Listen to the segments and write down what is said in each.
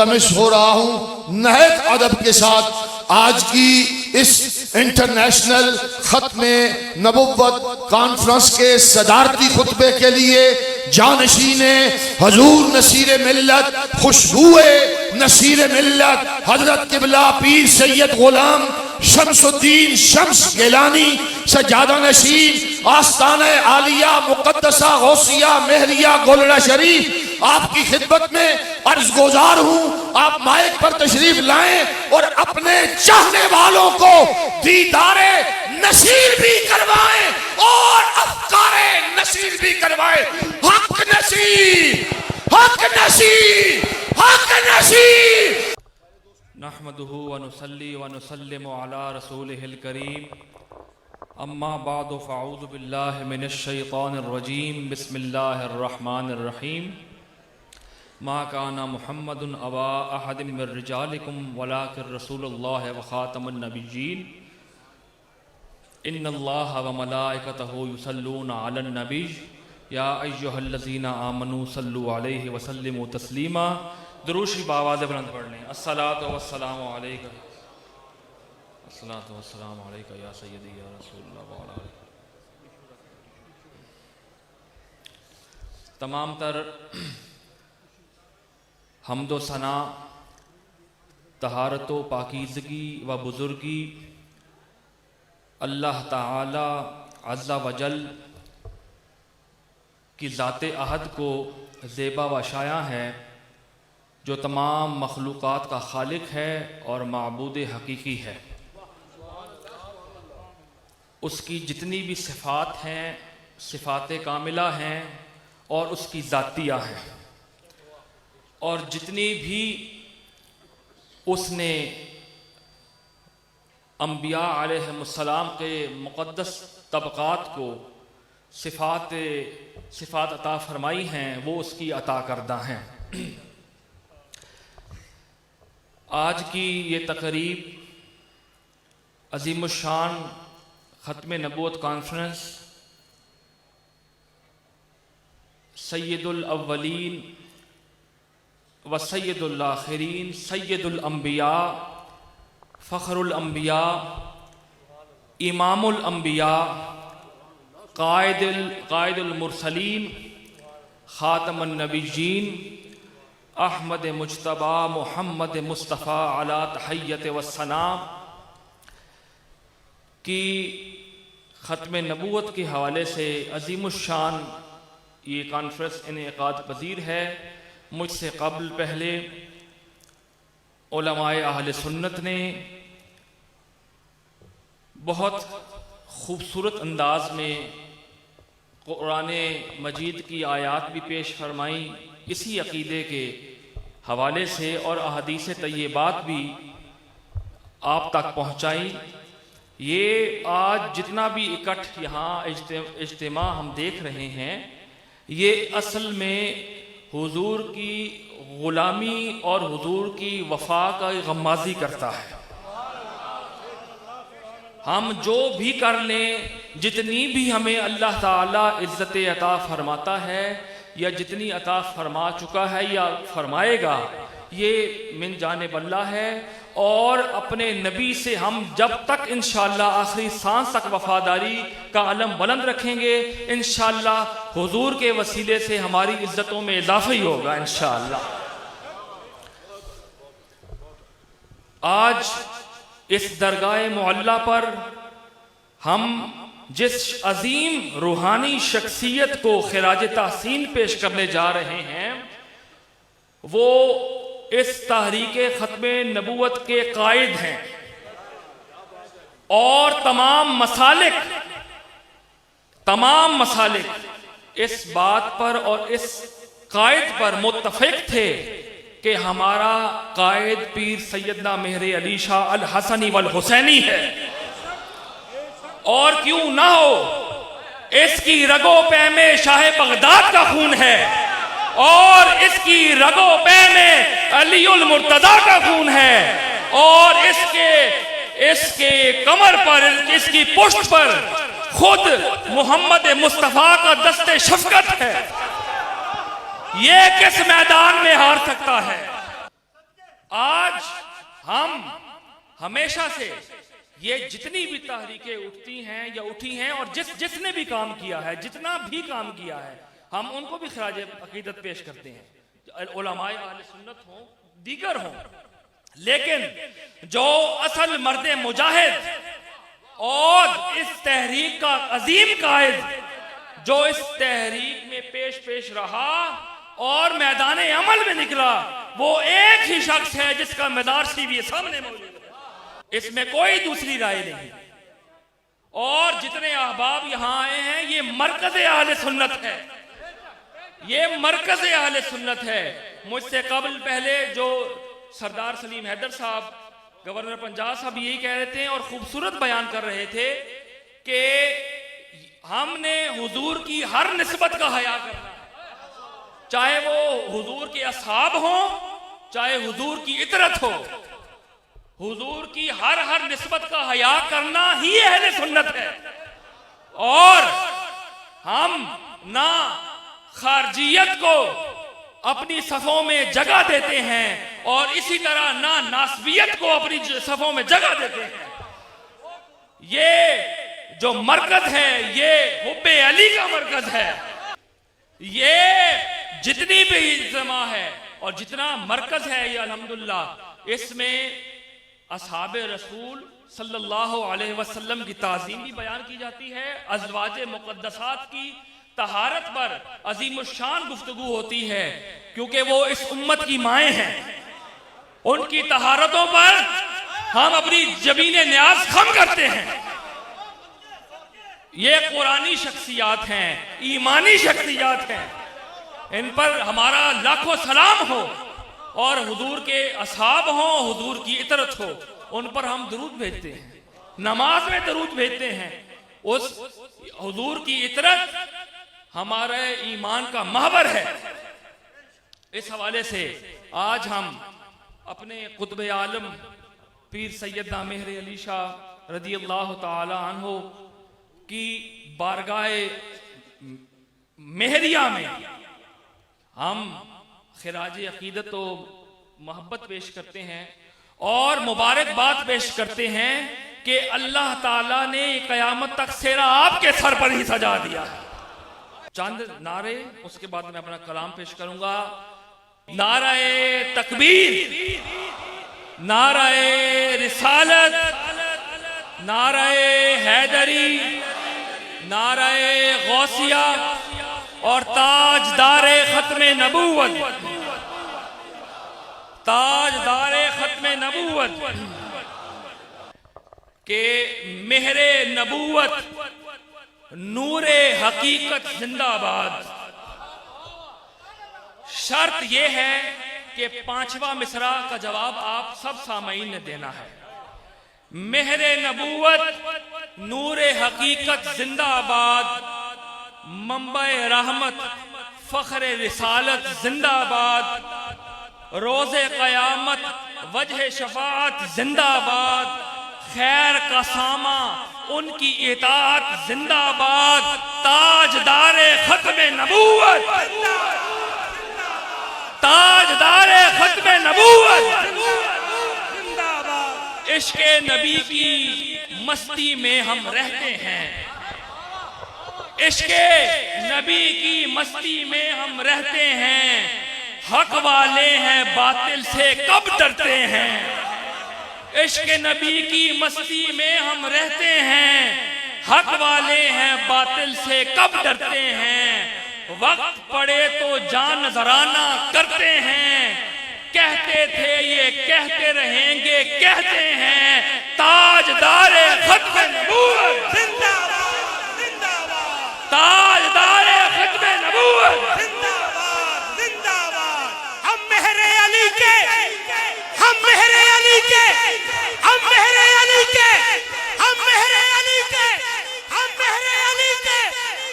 مش ہو رہا ہوں نہایت ادب کے ساتھ آج کی اس انٹرنیشنل ختم نبوت کانفرنس کے صدارتی خطبے کے لیے جانشین حضور نصیر ملت خوشبوئے نصیر ملت حضرت قبلہ پیر سید غلام شمس الدین شمس گیلانی سجادہ نشین آستانہ عالیہ مقدسہ غوثیہ مہریہ گولڑہ شریف آپ کی خدمت میں عرض گزار ہوں، آپ مائک پر تشریف لائیں اور اپنے چاہنے والوں کو دیدار نصیر بھی کروائیں اور افکار نصیر بھی کروائیں۔ حق نصیر، حق نصیر، حق نصیر۔ نحمده ونصلي ونسلم على رسوله الكريم اما بعد فاعوذ بالله من الشيطان الرجيم بسم الله الرحمن الرحيم ما كان محمد ابا احد من رجالكم ولكن رسول الله وخاتم النبيين ان الله وملائكته يصلون على النبي يا ايها الذين امنوا صلوا عليه وسلموا تسليما۔ دروشی باواز بلند پڑھ لیں۔ الصلاۃ والسلام علیکہ، الصلاۃ والسلام علیکہ یا سیدی یا رسول اللہ وعلی آلہ۔ تمام تر حمد و ثنا، طہارت و پاکیزگی و بزرگی اللہ تعالی عز و جل کی ذات احد کو زیبا و شایع ہے، جو تمام مخلوقات کا خالق ہے اور معبود حقیقی ہے۔ اس کی جتنی بھی صفات ہیں صفات کاملہ ہیں اور اس کی ذاتیہ ہیں، اور جتنی بھی اس نے انبیاء علیہ السلام کے مقدس طبقات کو صفات عطا فرمائی ہیں وہ اس کی عطا کردہ ہیں۔ آج کی یہ تقریب عظیم الشان ختم نبوت کانفرنس سید الاولین و سید الآخرین سید الانبیاء فخر الانبیاء امام الانبیاء قائد المرسلین خاتم النبیین احمد مجتبی محمد مصطفیٰ علی تحیت والسلام کی ختم نبوت کے حوالے سے عظیم الشان یہ کانفرنس انعقاد پذیر ہے۔ مجھ سے قبل پہلے علماء اہل سنت نے بہت خوبصورت انداز میں قرآن مجید کی آیات بھی پیش فرمائیں اسی عقیدے کے حوالے سے، اور احادیث طیبات بھی آپ تک پہنچائیں۔ یہ آج جتنا بھی اکٹھ یہاں اجتماع ہم دیکھ رہے ہیں یہ اصل میں حضور کی غلامی اور حضور کی وفا کا غمازی کرتا ہے۔ ہم جو بھی کر لیں، جتنی بھی ہمیں اللہ تعالیٰ عزت عطا فرماتا ہے یا جتنی عطا فرما چکا ہے یا فرمائے گا، یہ من جانب اللہ ہے، اور اپنے نبی سے ہم جب تک انشاءاللہ آخری سانس تک وفاداری کا علم بلند رکھیں گے، انشاءاللہ حضور کے وسیلے سے ہماری عزتوں میں اضافہ ہی ہوگا انشاءاللہ۔ آج اس درگاہ معلیٰ پر ہم جس عظیم روحانی شخصیت کو خراج تحسین پیش کرنے جا رہے ہیں وہ اس تحریک ختم نبوت کے قائد ہیں، اور تمام مسالک اس بات پر اور اس قائد پر متفق تھے کہ ہمارا قائد پیر سیدنا مہر علی شاہ الحسنی والحسینی ہے، اور کیوں نہ ہو اس کی رگوں پہ میں شاہ بغداد کا خون ہے، اور اس کی رگوں پہ میں علی المرتضیٰ کا خون ہے، اور اس کے کمر پر اس کی پشت پر خود محمد مصطفیٰ کا دست شفقت ہے۔ یہ کس میدان میں ہار سکتا ہے؟ ہم ہمیشہ سے یہ جتنی بھی تحریکیں اٹھتی ہیں یا اٹھی ہیں اور جس نے بھی کام کیا ہے، جتنا بھی کام کیا ہے، ہم ان کو بھی خراج عقیدت پیش کرتے ہیں، علماء اہل سنت ہوں، دیگر ہوں، لیکن جو اصل مرد مجاہد اور اس تحریک کا عظیم قائد، جو اس تحریک میں پیش رہا اور میدان عمل میں نکلا، وہ ایک ہی شخص ہے جس کا مدار بھی سامنے موجود ہے، اس میں کوئی دوسری رائے نہیں۔ اور جتنے احباب یہاں آئے ہیں، یہ مرکز اہل سنت ہے، یہ مرکز اہل سنت ہے۔ مجھ سے قبل پہلے جو سردار سلیم حیدر صاحب، گورنر پنجاب صاحب، یہی کہہ رہے تھے اور خوبصورت بیان کر رہے تھے کہ ہم نے حضور کی ہر نسبت کا حیا کرنا، چاہے وہ حضور کے اصحاب ہوں، چاہے حضور کی اطرت ہو، حضور کی ہر نسبت کا حیا کرنا ہی اہل سنت ہے۔ اور ہم نہ خارجیت کو اپنی صفوں میں جگہ دیتے ہیں اور اسی طرح نہ ناسبیت کو اپنی صفوں میں جگہ دیتے ہیں۔ یہ جو مرکز ہے، یہ حب علی کا مرکز ہے۔ یہ جتنی بھی اجتماع ہے اور جتنا مرکز ہے، یہ الحمدللہ اس میں اصحاب رسول صلی اللہ علیہ وسلم کی تعظیم بھی بیان کی جاتی ہے، ازواج مقدسات کی طہارت پر عظیم الشان گفتگو ہوتی ہے، کیونکہ وہ اس امت کی مائیں ہیں، ان کی طہارتوں پر ہم اپنی جبین نیاز خم کرتے ہیں۔ یہ قرآنی شخصیات ہیں، ایمانی شخصیات ہیں، ان پر ہمارا لاکھوں سلام ہو، اور حضور کے اصحاب ہوں، حضور کی اطرت ہو، ان پر ہم درود بھیجتے ہیں، نماز میں درود بھیجتے ہیں۔ اس حضور کی اطرت ہمارے ایمان کا محور ہے۔ اس حوالے سے آج ہم اپنے قطب عالم پیر سیدنا مہر علی شاہ رضی اللہ تعالی عنہ کی بارگاہ مہریہ میں ہم خراج عقیدت و محبت پیش کرتے ہیں اور مبارکباد پیش کرتے ہیں کہ اللہ تعالیٰ نے قیامت تک سیرا آپ کے سر پر ہی سجا دیا۔ چند نعرے، اس کے بعد میں اپنا کلام پیش کروں گا۔ نعرہ تکبیر، نعرہ رسالت، نعرہ حیدری، نعرہ غوثیہ اور تاجدار ختم نبوت، تاجدار ختم نبوت کہ مہر نبوت، نور حقیقت زندہ باد۔ شرط یہ ہے کہ 5واں مصرع کا جواب آپ سب سامعین نے دینا ہے۔ مہر نبوت، نور حقیقت زندہ باد، منبع رحمت، فخر رسالت زندہ باد، روز قیامت، وجہ شفاعت زندہ باد، خیر کا سامہ، ان کی اطاعت زندہ باد، تاجدار ختم نبوت، تاجدار ختم نبوت زندہ باد۔ عشق نبی کی مستی میں ہم رہتے ہیں، عشق نبی کی مستی میں ہم رہتے ہیں، حق والے ہیں باطل سے کب ڈرتے ہیں۔ عشق نبی کی مستی میں ہم رہتے ہیں، حق والے ہیں باطل سے کب ڈرتے ہیں۔ وقت پڑے تو جان نذرانہ کرتے ہیں، کہتے تھے یہ کہتے رہیں گے کہتے ہیں، تاجدار ختم نبوت زندہ باد، زندہ باد، تاجدار ختم نبوت زندہ باد، زندہ باد۔ ہم مہر علی کے، ہم مہر علی کے، ہم مہر علی کے، ہم مہر علی کے، ہم مہر علی کے،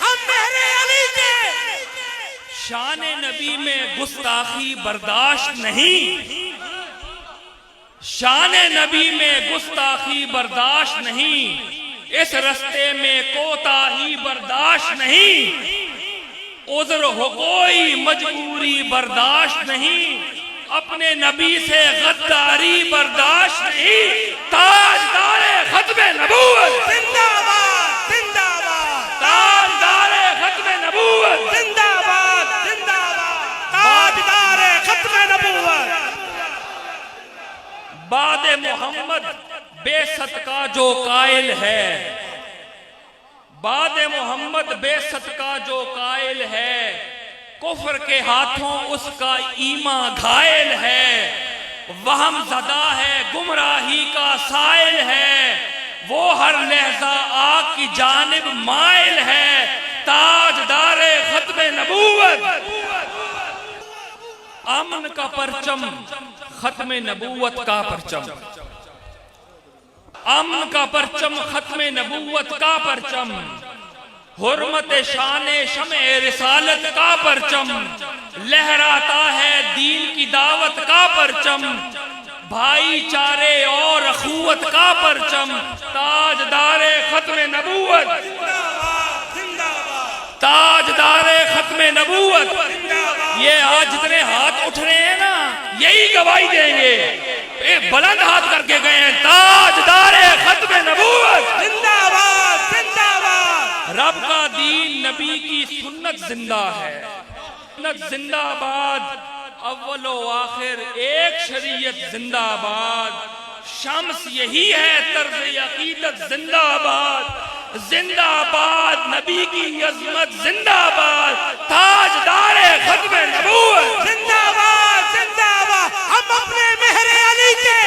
ہم مہر علی کے۔ شان نبی میں گستاخی برداشت نہیں، شان نبی میں گستاخی برداشت نہیں، اس رستے میں کوتاہی برداشت نہیں، عذر ہو کوئی مجبوری برداشت نہیں، اپنے نبی سے غداری برداشت نہیں، تاجدار ختم نبوت زندہ باد زندہ باد تاجدار ختم نبوت زندہ باد زندہ باد تاجدار ختم نبوت۔ بعد محمد بے ست کا جو قائل ہے، بعد محمد بے ست کا جو قائل ہے، کفر کے ہاتھوں اس کا ایمان گھائل ہے، وہم زدہ ہے گمراہی کا سائل ہے، وہ ہر لحظہ آگ کی جانب مائل ہے، تاجدار ختم نبوت۔ امن کا پرچم ختم نبوت کا پرچم، امن کا پرچم ختم نبوت کا پرچم، حرمت شان شمع رسالت کا پرچم، لہراتا ہے دین کی دعوت کا پرچم، بھائی چارے اور اخوت کا پرچم، تاجدار ختم نبوت، تاجدار ختم نبوت۔ یہ آج جتنے ہاتھ اٹھ رہے ہیں نا، یہی گواہی دیں گے، ایک بلند ہاتھ کر کے گئے ہیں، تاجدار ختم نبوت زندہ باد زندہ باد۔ رب کا دین نبی کی سنت زندہ ہے، سنت زندہ باد، اول و آخر ایک شریعت زندہ باد، شمس یہی ہے طرز عقیدت زندہ باد، زندہ باد نبی کی عظمت زندہ باد، تاجدار ختم نبوت زندہ باد زندہ باد۔ ہم اپنے مہر علی کے